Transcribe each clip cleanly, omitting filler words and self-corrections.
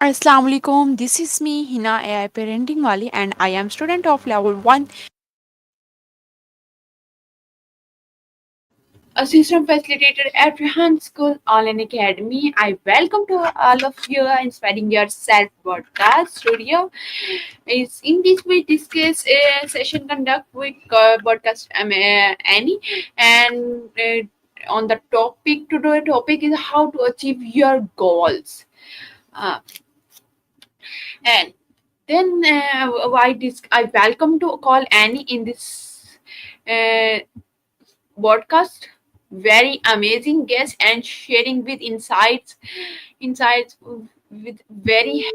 Assalamu alaikum. This is me, Hina, AI Parenting Wali, and I am student of level 1 Assistant Facilitator at Rehan School Online Academy. I welcome to all of you inspiring yourself podcast studio. Is in this we discuss a session conduct with podcast Annie and on the topic is how to achieve your goals. Uh, and then I welcome to call Annie in this uh, podcast. Very amazing guest and sharing with insights with very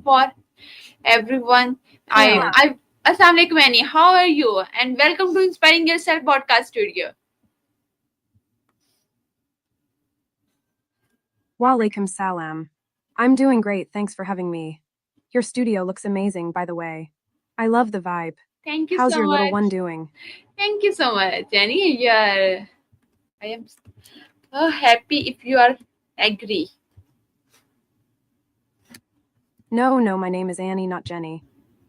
for everyone. Hello. I Assalamu alaikum Annie. How are you? And welcome to Inspiring Yourself podcast studio. Walaikum salam. I'm doing great, thanks for having me. Your studio looks amazing, by the way. I love the vibe. Thank you How's so your little much. one doing? Thank you so much, Annie. I am so happy if you are agree. No, my name is Annie, not Jenny.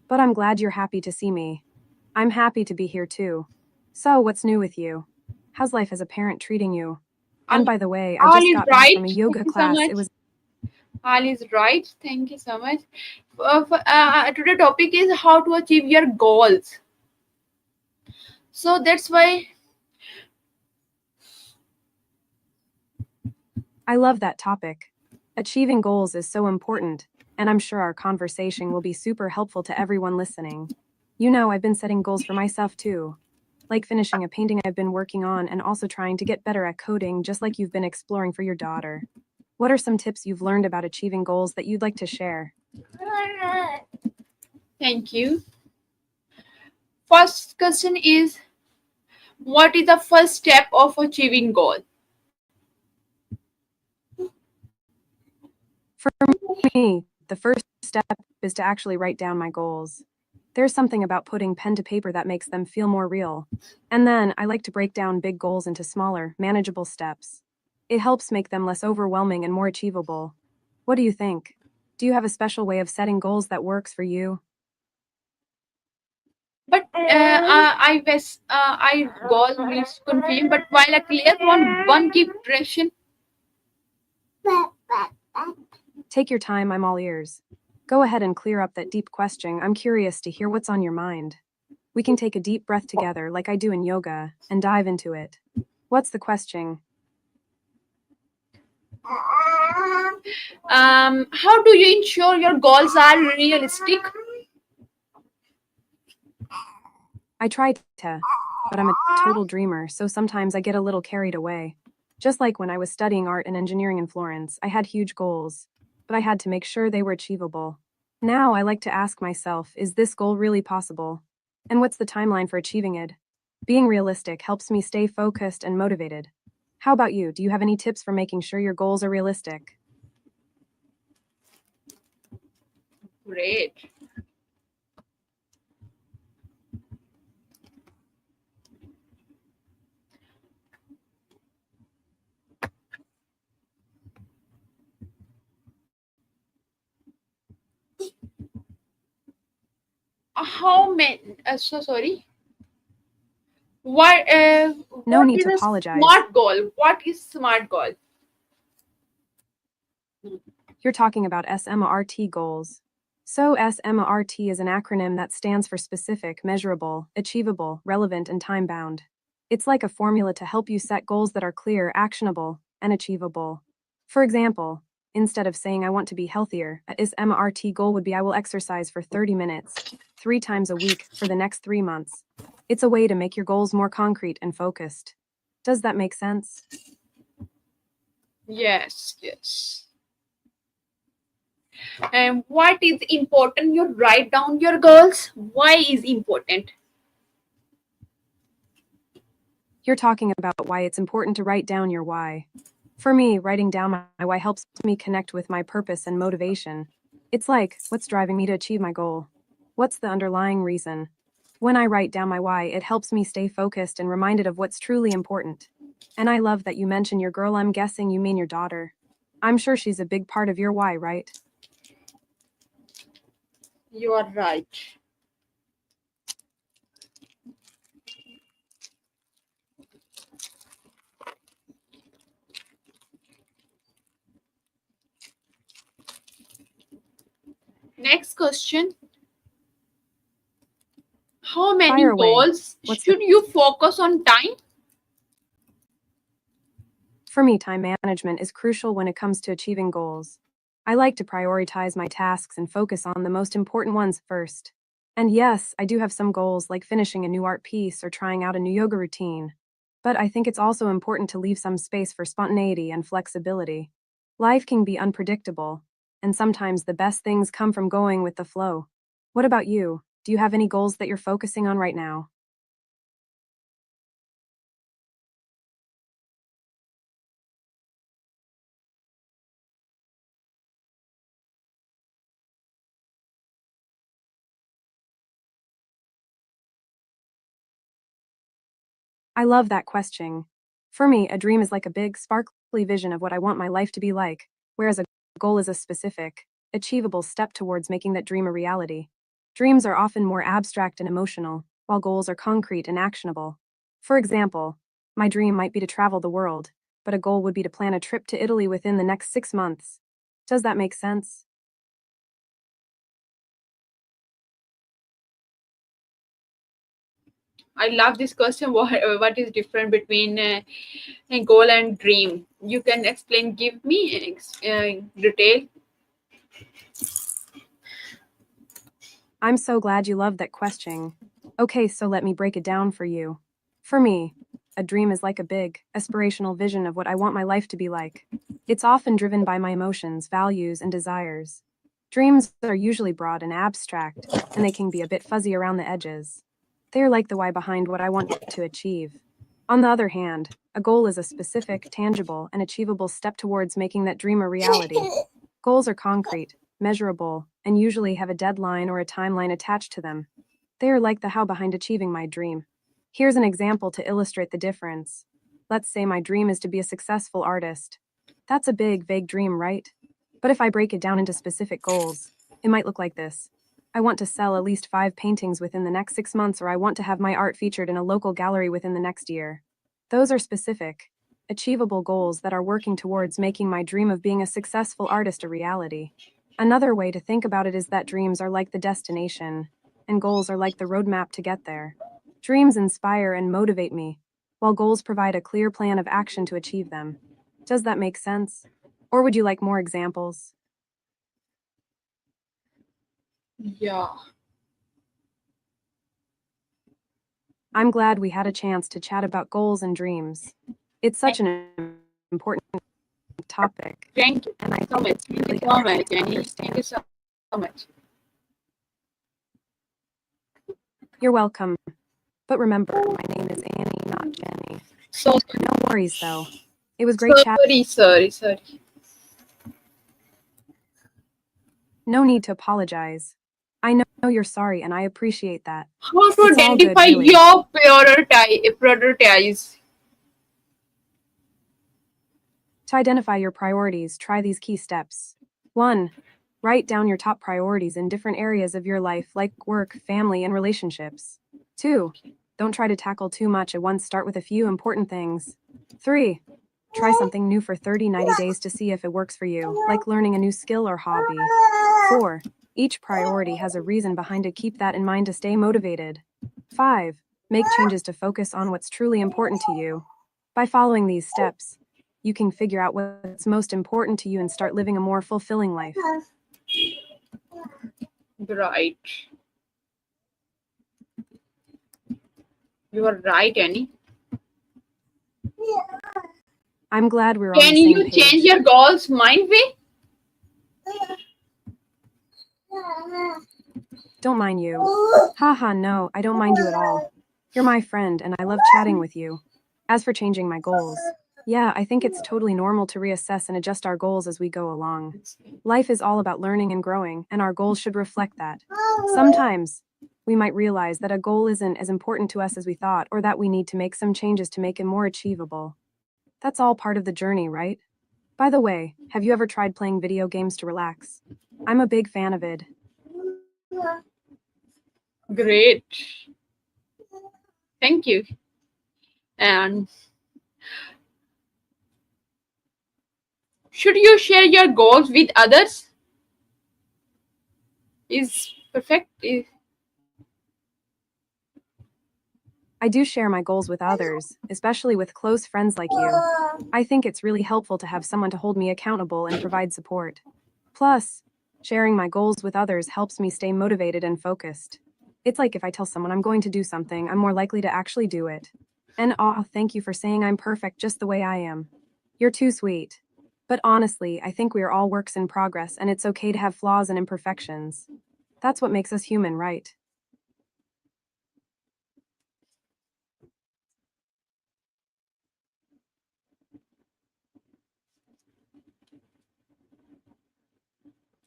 But I'm glad you're happy to see me. I'm happy to be here too. So, what's new with you? How's life as a parent treating you? All, And by the way, I all just is got back right. from a Thank yoga you so class. much. It was All is right. Thank you so much. Today topic is how to achieve your goals. So that's why I love that topic. Achieving goals is so important, and I'm sure our conversation will be super helpful to everyone listening. You know, I've been setting goals for myself too, like finishing a painting I've been working on and also trying to get better at coding, just like you've been exploring for your daughter. What are some tips you've learned about achieving goals that you'd like to share? thank you. First question is what is the first step of achieving goal? For me, the first step is to actually write down my goals. There's something about putting pen to paper that makes them feel more real. And then I like to break down big goals into smaller, manageable steps. It helps make them less overwhelming and more achievable. What do you think? Do you have a special way of setting goals that works for you? But I goal is confirmed. But while a clear one give direction. Take your time, I'm all ears. Go ahead and clear up that deep question. I'm curious to hear what's on your mind. We can take a deep breath together, like I do in yoga, and dive into it. What's the question? How do you ensure your goals are realistic? I try to, but I'm a total dreamer, so sometimes I get a little carried away. Just like when I was studying art and engineering in Florence, I had huge goals, but I had to make sure they were achievable. Now I like to ask myself, is this goal really possible? And what's the timeline for achieving it? Being realistic helps me stay focused and motivated. How about you? Do you have any tips for making sure your goals are realistic? Great. How many? So sorry. What No what need is to a apologize. smart goal? What is smart goal? You're talking about SMART goals. So, SMART is an acronym that stands for specific, measurable, achievable, relevant, and time bound. It's like a formula to help you set goals that are clear, actionable, and achievable. For example, instead of saying I want to be healthier, a SMART goal would be I will exercise for 30 minutes, 3 times a week, for the next 3 months. It's a way to make your goals more concrete and focused. Does that make sense? Yes, yes. And what is important? You write down your goals. Why is important? You're talking about why it's important to write down your why. For me, writing down my why helps me connect with my purpose and motivation. It's like, what's driving me to achieve my goal? What's the underlying reason? When I write down my why, it helps me stay focused and reminded of what's truly important. And I love that you mention your girl. I'm guessing you mean your daughter. I'm sure she's a big part of your why, right? You are right. Next question. How many Fire away. goals What's should you focus on time? For me, time management is crucial when it comes to achieving goals. I like to prioritize my tasks and focus on the most important ones first. And yes, I do have some goals like finishing a new art piece or trying out a new yoga routine. But I think it's also important to leave some space for spontaneity and flexibility. Life can be unpredictable, and sometimes the best things come from going with the flow. What about you? Do you have any goals that you're focusing on right now? I love that question. For me, a dream is like a big, sparkly vision of what I want my life to be like, whereas a goal is a specific, achievable step towards making that dream a reality. Dreams are often more abstract and emotional, while goals are concrete and actionable. For example, my dream might be to travel the world, but a goal would be to plan a trip to Italy within the next 6 months. Does that make sense? I love this question. What is different between a goal and dream? You can explain. Give me detail. I'm so glad you love that question. Okay, so let me break it down for you. For me, a dream is like a big, aspirational vision of what I want my life to be like. It's often driven by my emotions, values, and desires. Dreams are usually broad and abstract, and they can be a bit fuzzy around the edges. They are like the why behind what I want to achieve. On the other hand, a goal is a specific, tangible, and achievable step towards making that dream a reality. Goals are concrete, measurable, and usually have a deadline or a timeline attached to them. They are like the how behind achieving my dream. Here's an example to illustrate the difference. Let's say my dream is to be a successful artist. That's a big, vague dream, right? But if I break it down into specific goals, it might look like this. I want to sell at least 5 paintings within the next 6 months, or I want to have my art featured in a local gallery within the next year. Those are specific, achievable goals that are working towards making my dream of being a successful artist a reality. Another way to think about it is that dreams are like the destination, and goals are like the roadmap to get there. Dreams inspire and motivate me, while goals provide a clear plan of action to achieve them. Does that make sense? Or would you like more examples? Yeah. I'm glad we had a chance to chat about goals and dreams. It's such an important topic, Thank you and I so think much. it's Thank you really so helpful much, to Jenny. Thank understand. you so much. You're welcome. But remember, my name is Annie, not Jenny. So No worries, though. It was great chatting. sorry. No need to apologize. I know you're sorry, and I appreciate that. How to It's all good, identify really. your prioritize? To identify your priorities, try these key steps. 1. Write down your top priorities in different areas of your life, like work, family, and relationships. 2. Don't try to tackle too much at once, start with a few important things. 3. Try something new for 30-90 days to see if it works for you, like learning a new skill or hobby. 4. Each priority has a reason behind it, keep that in mind to stay motivated. 5. Make changes to focus on what's truly important to you. By following these steps, you can figure out what's most important to you and start living a more fulfilling life. Right. You are right, Annie. I'm glad we're on the Can same you change page. your goals mind way? Don't mind you. Haha, no, I don't mind you at all. You're my friend, and I love chatting with you. As for changing my goals, yeah, I think it's totally normal to reassess and adjust our goals as we go along. Life is all about learning and growing, and our goals should reflect that. Sometimes, we might realize that a goal isn't as important to us as we thought, or that we need to make some changes to make it more achievable. That's all part of the journey, right? By the way, have you ever tried playing video games to relax? I'm a big fan of it. Great. Thank you. And should you share your goals with others? Is perfect. I do share my goals with others, especially with close friends like you. I think it's really helpful to have someone to hold me accountable and provide support. Plus, sharing my goals with others helps me stay motivated and focused. It's like if I tell someone I'm going to do something, I'm more likely to actually do it. And thank you for saying I'm perfect just the way I am. You're too sweet. But honestly, I think we are all works in progress and it's okay to have flaws and imperfections. That's what makes us human, right?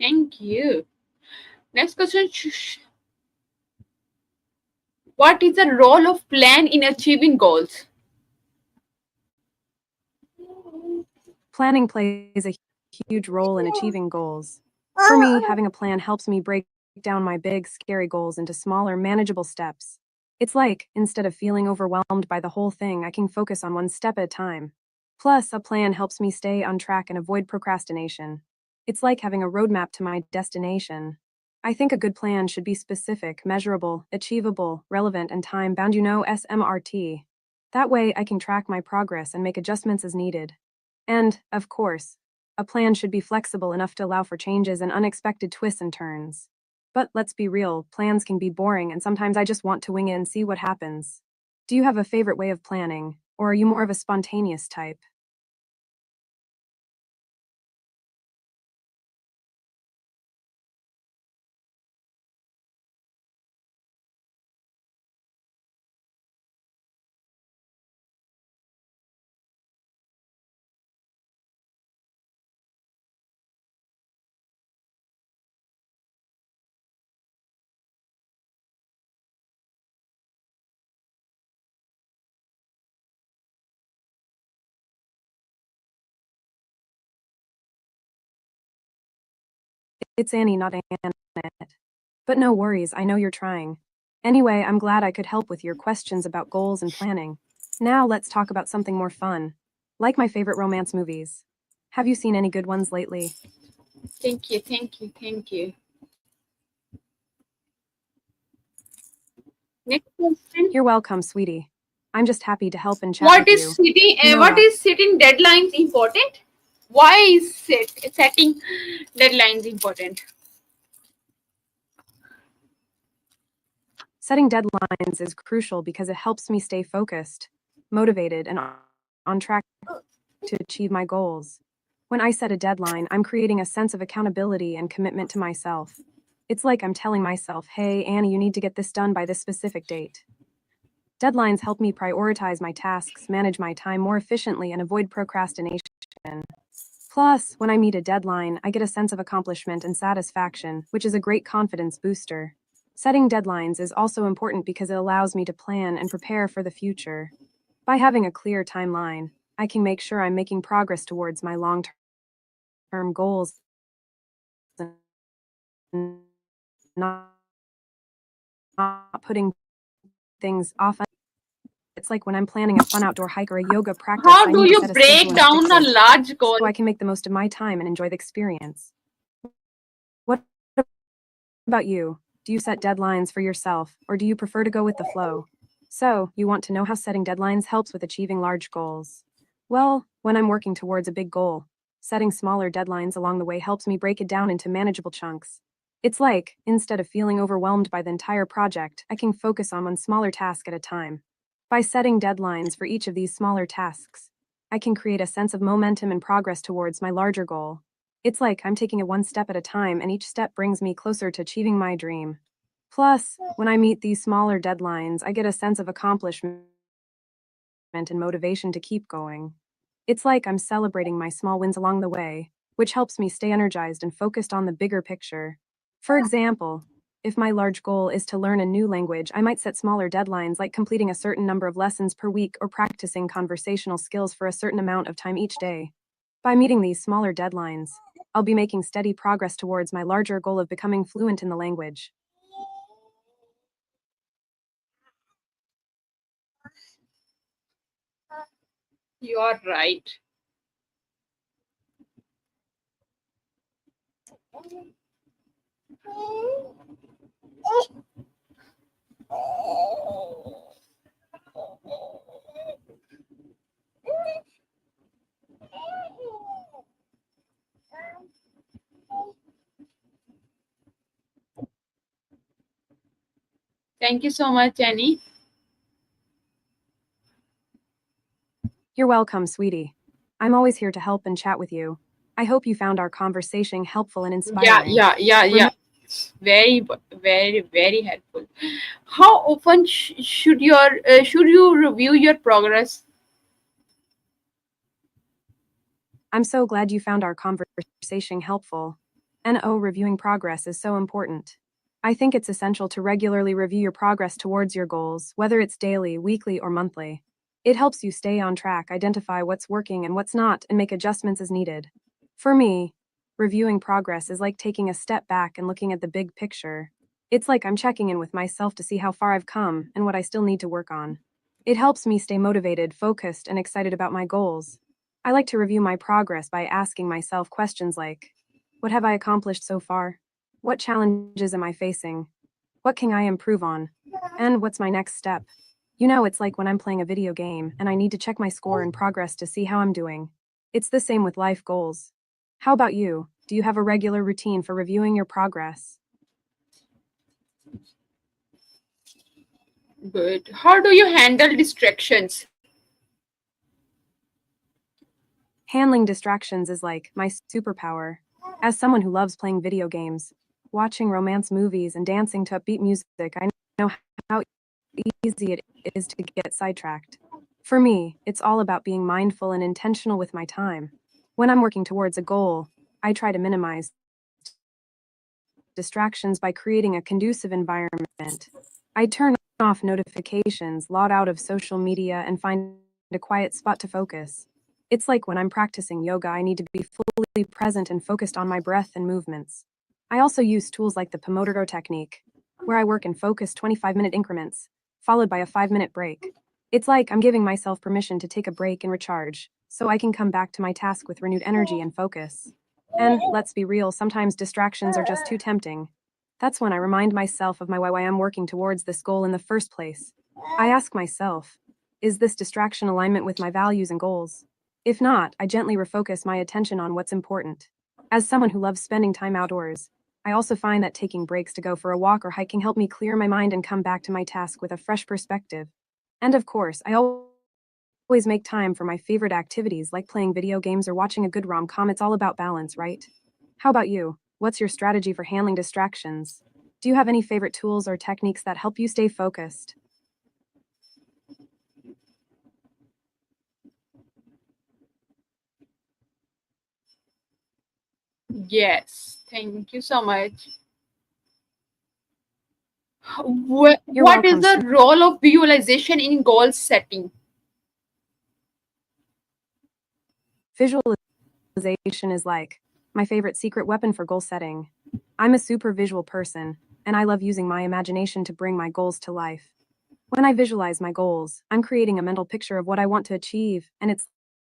Thank you. Next question. What is the role of plan in achieving goals? Planning plays a huge role in achieving goals. For me, having a plan helps me break down my big, scary goals into smaller, manageable steps. It's like, instead of feeling overwhelmed by the whole thing, I can focus on one step at a time. Plus, a plan helps me stay on track and avoid procrastination. It's like having a roadmap to my destination. I think a good plan should be specific, measurable, achievable, relevant, and time bound, SMRT. That way, I can track my progress and make adjustments as needed. And, of course, a plan should be flexible enough to allow for changes and unexpected twists and turns. But let's be real, plans can be boring and sometimes I just want to wing it and see what happens. Do you have a favorite way of planning, or are you more of a spontaneous type? It's Annie, not Annette. But no worries, I know you're trying. Anyway, I'm glad I could help with your questions about goals and planning. Now let's talk about something more fun. Like my favorite romance movies. Have you seen any good ones lately? Thank you. Thank you. Thank you. Next question. You're welcome, sweetie. I'm just happy to help and chat What with is you. setting? You know What what? is setting deadlines important? Why is setting deadlines important? Setting deadlines is crucial because it helps me stay focused, motivated, and on track to achieve my goals. When I set a deadline, I'm creating a sense of accountability and commitment to myself. It's like I'm telling myself, hey, Annie, you need to get this done by this specific date. Deadlines help me prioritize my tasks, manage my time more efficiently, and avoid procrastination. Plus, when I meet a deadline, I get a sense of accomplishment and satisfaction, which is a great confidence booster. Setting deadlines is also important because it allows me to plan and prepare for the future. By having a clear timeline, I can make sure I'm making progress towards my long term goals and not putting things off. It's like when I'm planning a fun outdoor hike or a yoga practice, How I do need to you set a schedule break and stick down to a it large goal? so I can make the most of my time and enjoy the experience. What about you? Do you set deadlines for yourself, or do you prefer to go with the flow? So, you want to know how setting deadlines helps with achieving large goals? Well, when I'm working towards a big goal, setting smaller deadlines along the way helps me break it down into manageable chunks. It's like, instead of feeling overwhelmed by the entire project, I can focus on one smaller task at a time. By setting deadlines for each of these smaller tasks, I can create a sense of momentum and progress towards my larger goal. It's like I'm taking it one step at a time, and each step brings me closer to achieving my dream. Plus, when I meet these smaller deadlines, I get a sense of accomplishment and motivation to keep going. It's like I'm celebrating my small wins along the way, which helps me stay energized and focused on the bigger picture. For example, if my large goal is to learn a new language, I might set smaller deadlines like completing a certain number of lessons per week or practicing conversational skills for a certain amount of time each day. By meeting these smaller deadlines, I'll be making steady progress towards my larger goal of becoming fluent in the language. You're right. Thank you so much, Annie. You're welcome, sweetie. I'm always here to help and chat with you. I hope you found our conversation helpful and Yeah, inspiring. yeah, yeah, yeah. Remember, It's very, very helpful. How often should you review your progress? I'm so glad you found our conversation helpful. NO reviewing progress is so important. I think it's essential to regularly review your progress towards your goals, whether it's daily, weekly, or monthly. It helps you stay on track, identify what's working and what's not, and make adjustments as needed. For me, reviewing progress is like taking a step back and looking at the big picture. It's like I'm checking in with myself to see how far I've come and what I still need to work on. It helps me stay motivated, focused, and excited about my goals. I like to review my progress by asking myself questions like, what have I accomplished so far? What challenges am I facing? What can I improve on? And what's my next step? It's like when I'm playing a video game and I need to check my score and progress to see how I'm doing. It's the same with life goals. How about you? Do you have a regular routine for reviewing your progress? Good. How do you handle distractions? Handling distractions is like my superpower. As someone who loves playing video games, watching romance movies, and dancing to upbeat music, I know how easy it is to get sidetracked. For me, it's all about being mindful and intentional with my time. When I'm working towards a goal, I try to minimize distractions by creating a conducive environment. I turn off notifications, log out of social media, and find a quiet spot to focus. It's like when I'm practicing yoga, I need to be fully present and focused on my breath and movements. I also use tools like the Pomodoro technique, where I work in focused 25-minute increments, followed by a 5-minute break. It's like I'm giving myself permission to take a break and recharge, so I can come back to my task with renewed energy and focus. And let's be real, sometimes distractions are just too tempting. That's when I remind myself of my why I'm working towards this goal in the first place. I ask myself, is this distraction alignment with my values and goals? If not, I gently refocus my attention on what's important. As someone who loves spending time outdoors, I also find that taking breaks to go for a walk or hike can help me clear my mind and come back to my task with a fresh perspective. And of course, I always make time for my favorite activities like playing video games or watching a good rom-com. It's all about balance, right? How about you? What's your strategy for handling distractions? Do you have any favorite tools or techniques that help you stay focused? Yes. Thank you so much. You're What is welcome, the sweet. role of visualization in goal setting? Visualization is like my favorite secret weapon for goal setting. I'm a super visual person, and I love using my imagination to bring my goals to life. When I visualize my goals, I'm creating a mental picture of what I want to achieve, and it's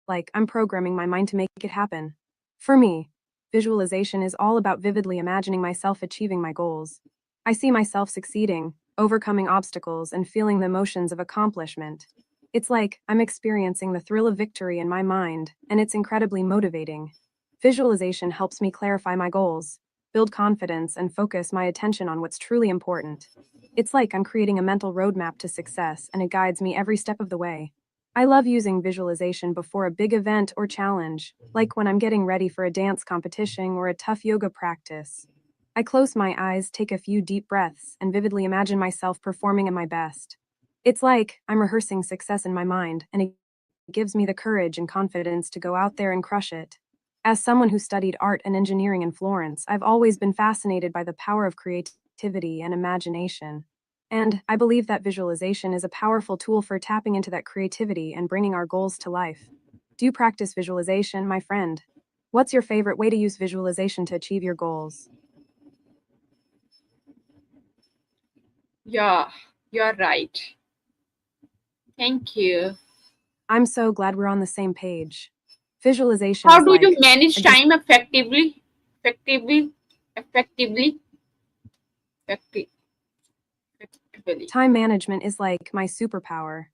like I'm programming my mind to make it happen. For me, visualization is all about vividly imagining myself achieving my goals. I see myself succeeding, overcoming obstacles, and feeling the emotions of accomplishment. It's like I'm experiencing the thrill of victory in my mind, and it's incredibly motivating. Visualization helps me clarify my goals, build confidence, and focus my attention on what's truly important. It's like I'm creating a mental roadmap to success, and it guides me every step of the way. I love using visualization before a big event or challenge, like when I'm getting ready for a dance competition or a tough yoga practice. I close my eyes, take a few deep breaths, and vividly imagine myself performing at my best. It's like I'm rehearsing success in my mind, and it gives me the courage and confidence to go out there and crush it. As someone who studied art and engineering in Florence, I've always been fascinated by the power of creativity and imagination. And I believe that visualization is a powerful tool for tapping into that creativity and bringing our goals to life. Do you practice visualization, my friend? What's your favorite way to use visualization to achieve your goals? Yeah, you're right. Thank you. I'm so glad we're on the same page. Visualization How is do you like manage a time effectively? Effectively, effectively, effectively, effectively. time management is like my superpower.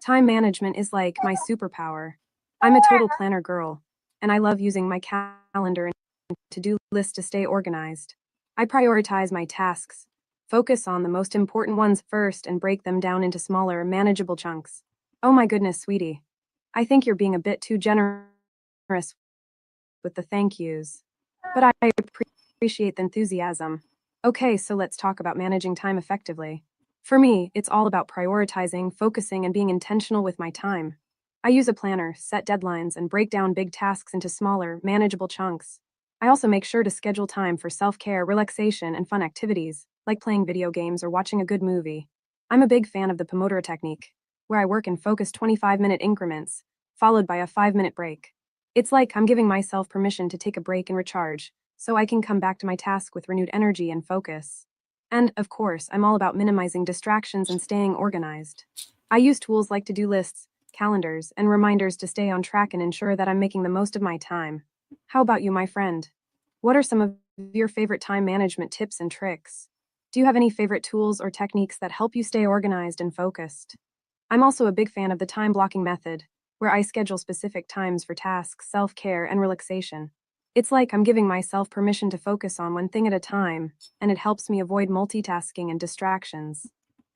Time management is like my superpower. I'm a total planner girl, and I love using my calendar and to-do list to stay organized. I prioritize my tasks, focus on the most important ones first, and break them down into smaller, manageable chunks. Oh my goodness, sweetie. I think you're being a bit too generous with the thank yous. But I appreciate the enthusiasm. Okay, so let's talk about managing time effectively. For me, it's all about prioritizing, focusing, and being intentional with my time. I use a planner, set deadlines, and break down big tasks into smaller, manageable chunks. I also make sure to schedule time for self care, relaxation, and fun activities, like playing video games or watching a good movie. I'm a big fan of the Pomodoro technique, where I work in focused 25-minute increments, followed by a 5-minute break. It's like I'm giving myself permission to take a break and recharge, so I can come back to my task with renewed energy and focus. And, of course, I'm all about minimizing distractions and staying organized. I use tools like to do lists, calendars, and reminders to stay on track and ensure that I'm making the most of my time. How about you, my friend? What are some of your favorite time management tips and tricks? Do you have any favorite tools or techniques that help you stay organized and focused? I'm also a big fan of the time blocking method, where I schedule specific times for tasks, self care, and relaxation. It's like I'm giving myself permission to focus on one thing at a time, and it helps me avoid multitasking and distractions.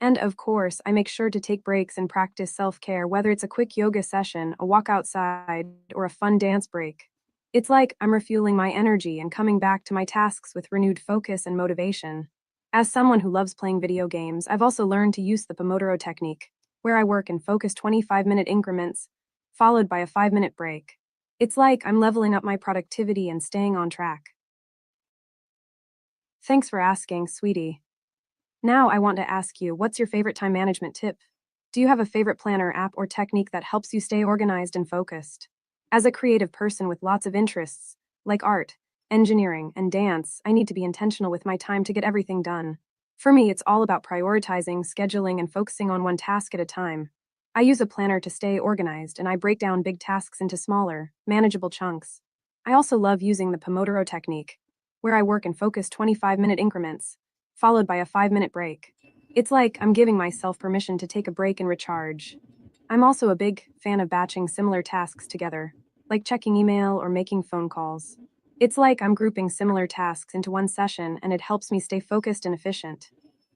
And of course, I make sure to take breaks and practice self care, whether it's a quick yoga session, a walk outside, or a fun dance break. It's like I'm refueling my energy and coming back to my tasks with renewed focus and motivation. As someone who loves playing video games, I've also learned to use the Pomodoro technique, where I work in focused 25-minute increments, followed by a 5-minute break. It's like I'm leveling up my productivity and staying on track. Thanks for asking, sweetie. Now I want to ask you, what's your favorite time management tip? Do you have a favorite planner app or technique that helps you stay organized and focused? As a creative person with lots of interests, like art, engineering, and dance, I need to be intentional with my time to get everything done. For me, it's all about prioritizing, scheduling, and focusing on one task at a time. I use a planner to stay organized, and I break down big tasks into smaller, manageable chunks. I also love using the Pomodoro technique, where I work in focused 25-minute increments, followed by a 5-minute break. It's like I'm giving myself permission to take a break and recharge. I'm also a big fan of batching similar tasks together, like checking email or making phone calls. It's like I'm grouping similar tasks into one session, and it helps me stay focused and efficient.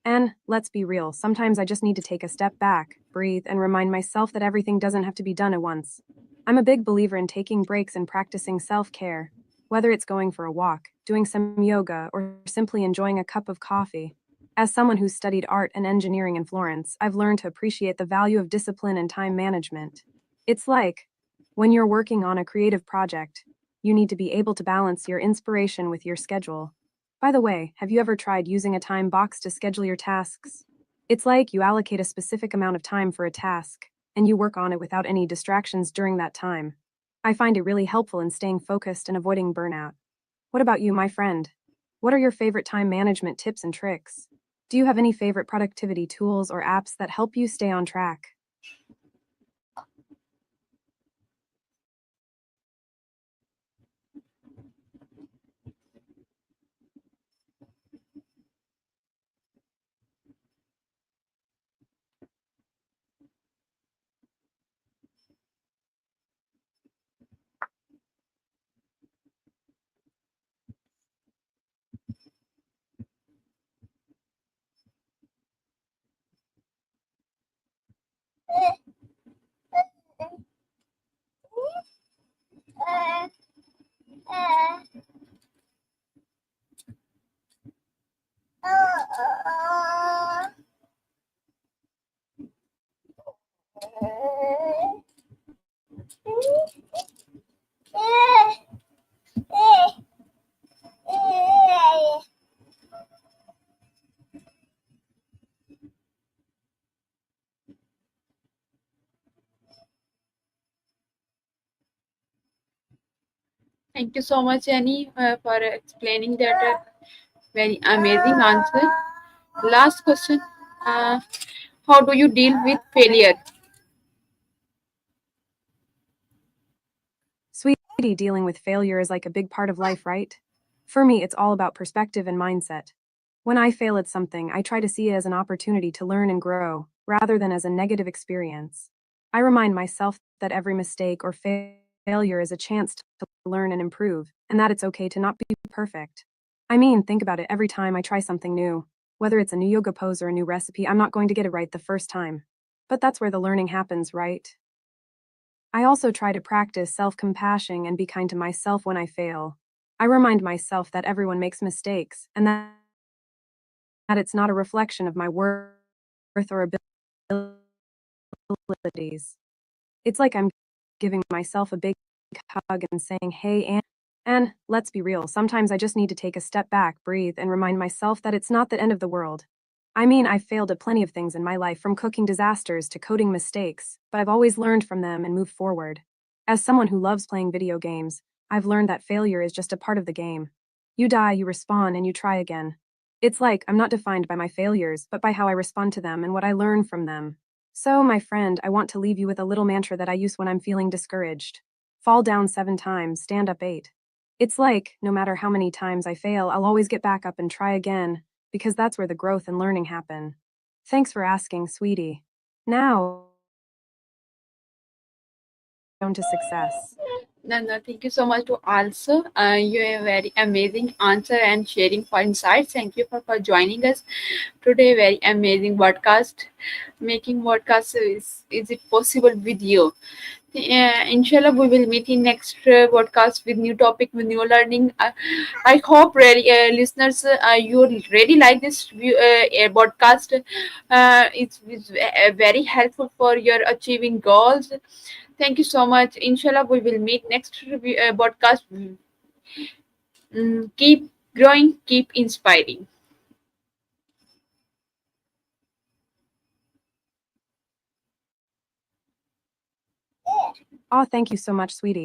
And let's be real, sometimes I just need to take a step back, breathe, and remind myself that everything doesn't have to be done at once. I'm a big believer in taking breaks and practicing self care, whether it's going for a walk, doing some yoga, or simply enjoying a cup of coffee. As someone who's studied art and engineering in Florence, I've learned to appreciate the value of discipline and time management. It's like, when you're working on a creative project, you need to be able to balance your inspiration with your schedule. By the way, have you ever tried using a time box to schedule your tasks? It's like you allocate a specific amount of time for a task, and you work on it without any distractions during that time. I find it really helpful in staying focused and avoiding burnout. What about you, my friend? What are your favorite time management tips and tricks? Do you have any favorite productivity tools or apps that help you stay on track? Thank you so much, Annie, for explaining that very amazing answer. Last question. Uh, how do you deal with failure? dealing with failure is like a big part of life, right? For me, it's all about perspective and mindset. When I fail at something, I try to see it as an opportunity to learn and grow, rather than as a negative experience. I remind myself that every mistake or failure is a chance to learn and improve, and that it's okay to not be perfect. I mean, think about it every time I try something new. Whether it's a new yoga pose or a new recipe, I'm not going to get it right the first time. But that's where the learning happens, right? I also try to practice self compassion and be kind to myself when I fail. I remind myself that everyone makes mistakes and that it's not a reflection of my worth or abilities. It's like I'm giving myself a big hug and saying, hey, and let's be real, sometimes I just need to take a step back, breathe, and remind myself that it's not the end of the world. I mean, I've failed at plenty of things in my life, from cooking disasters to coding mistakes, but I've always learned from them and moved forward. As someone who loves playing video games, I've learned that failure is just a part of the game. You die, you respawn, and you try again. It's like I'm not defined by my failures, but by how I respond to them and what I learn from them. So, my friend, I want to leave you with a little mantra that I use when I'm feeling discouraged: fall down 7 times, stand up 8. It's like, no matter how many times I fail, I'll always get back up and try again, because that's where the growth and learning happen. Thanks for asking, sweetie. Now, on to success. No, no, thank you so much to also. You have a very amazing answer and sharing for insights. Thank you for joining us today. Very amazing podcast. Making podcast is it possible with you? Inshallah, we will meet in next podcast with new topic, with new learning. I hope really, listeners, you really like this podcast. It's very helpful for your achieving goals. Thank you so much. Inshallah, we will meet next podcast. Keep growing, keep inspiring. Oh, thank you so much, sweetie.